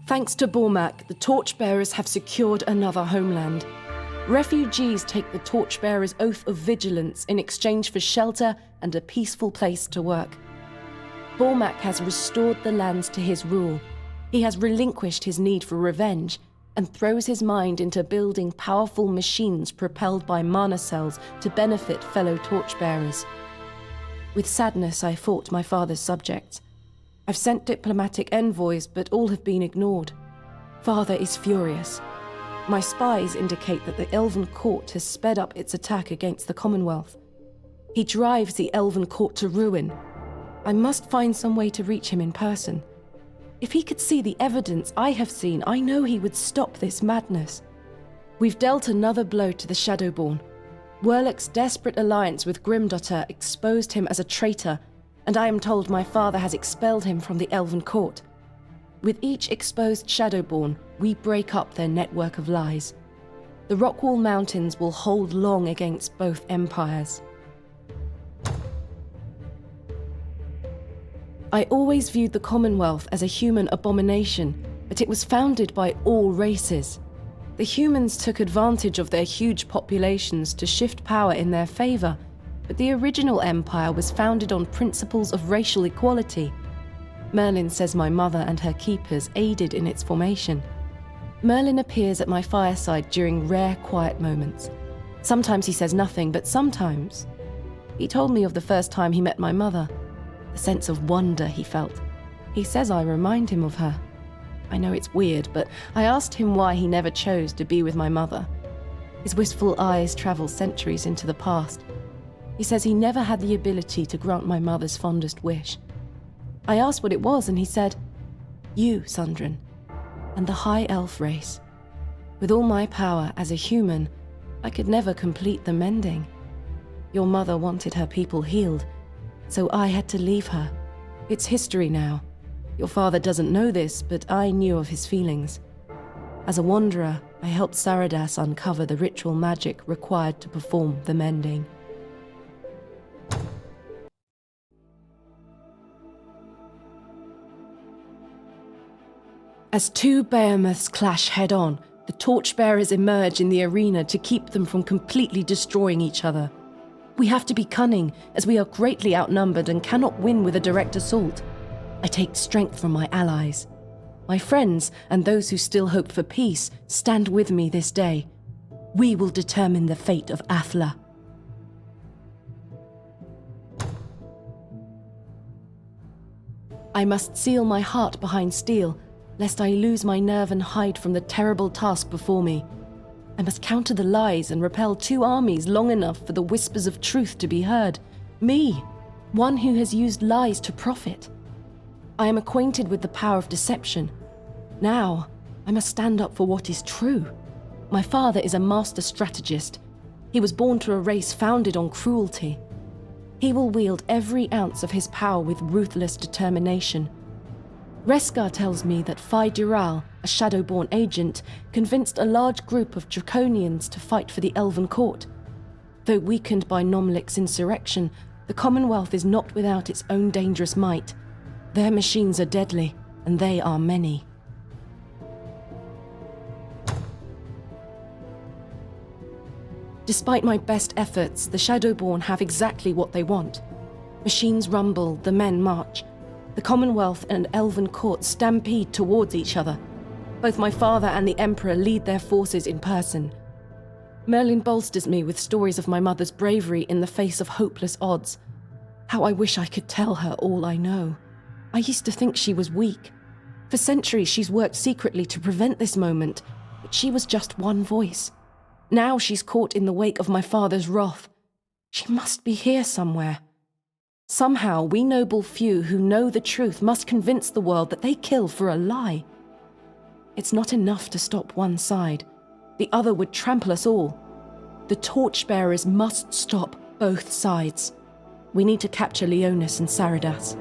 Thanks to Bormak, the Torchbearers have secured another homeland. Refugees take the Torchbearers' oath of vigilance in exchange for shelter and a peaceful place to work. Bormak has restored the lands to his rule. He has relinquished his need for revenge and throws his mind into building powerful machines propelled by mana cells to benefit fellow Torchbearers. With sadness, I fought my father's subjects. I've sent diplomatic envoys, but all have been ignored. Father is furious. My spies indicate that the Elven Court has sped up its attack against the Commonwealth. He drives the Elven Court to ruin. I must find some way to reach him in person. If he could see the evidence I have seen, I know he would stop this madness. We've dealt another blow to the Shadowborn. Werlick's desperate alliance with Grimdottir exposed him as a traitor, and I am told my father has expelled him from the Elven Court. With each exposed Shadowborn, we break up their network of lies. The Rockwall Mountains will hold long against both empires. I always viewed the Commonwealth as a human abomination, but it was founded by all races. The humans took advantage of their huge populations to shift power in their favor, but the original empire was founded on principles of racial equality. Merlin says my mother and her keepers aided in its formation. Merlin appears at my fireside during rare, quiet moments. Sometimes he says nothing, but sometimes. He told me of the first time he met my mother, the sense of wonder he felt. He says I remind him of her. I know it's weird, but I asked him why he never chose to be with my mother. His wistful eyes travel centuries into the past. He says he never had the ability to grant my mother's fondest wish. I asked what it was, and he said, "You, Sundren, and the High Elf race. With all my power as a human, I could never complete the mending. Your mother wanted her people healed, so I had to leave her. It's history now. Your father doesn't know this, but I knew of his feelings. As a wanderer, I helped Saradas uncover the ritual magic required to perform the mending." As two behemoths clash head-on, the Torchbearers emerge in the arena to keep them from completely destroying each other. We have to be cunning, as we are greatly outnumbered and cannot win with a direct assault. I take strength from my allies. My friends, and those who still hope for peace, stand with me this day. We will determine the fate of Athla. I must seal my heart behind steel, lest I lose my nerve and hide from the terrible task before me. I must counter the lies and repel two armies long enough for the whispers of truth to be heard. Me, one who has used lies to profit. I am acquainted with the power of deception. Now, I must stand up for what is true. My father is a master strategist. He was born to a race founded on cruelty. He will wield every ounce of his power with ruthless determination. Reskar tells me that Fai Dural, a Shadowborn agent, convinced a large group of Draconians to fight for the Elven Court. Though weakened by Nomlik's insurrection, the Commonwealth is not without its own dangerous might. Their machines are deadly, and they are many. Despite my best efforts, the Shadowborn have exactly what they want. Machines rumble, the men march. The Commonwealth and Elven Court stampede towards each other. Both my father and the Emperor lead their forces in person. Merlin bolsters me with stories of my mother's bravery in the face of hopeless odds. How I wish I could tell her all I know. I used to think she was weak. For centuries she's worked secretly to prevent this moment, but she was just one voice. Now she's caught in the wake of my father's wrath. She must be here somewhere. Somehow, we noble few who know the truth must convince the world that they kill for a lie. It's not enough to stop one side. The other would trample us all. The Torchbearers must stop both sides. We need to capture Leonis and Saradas.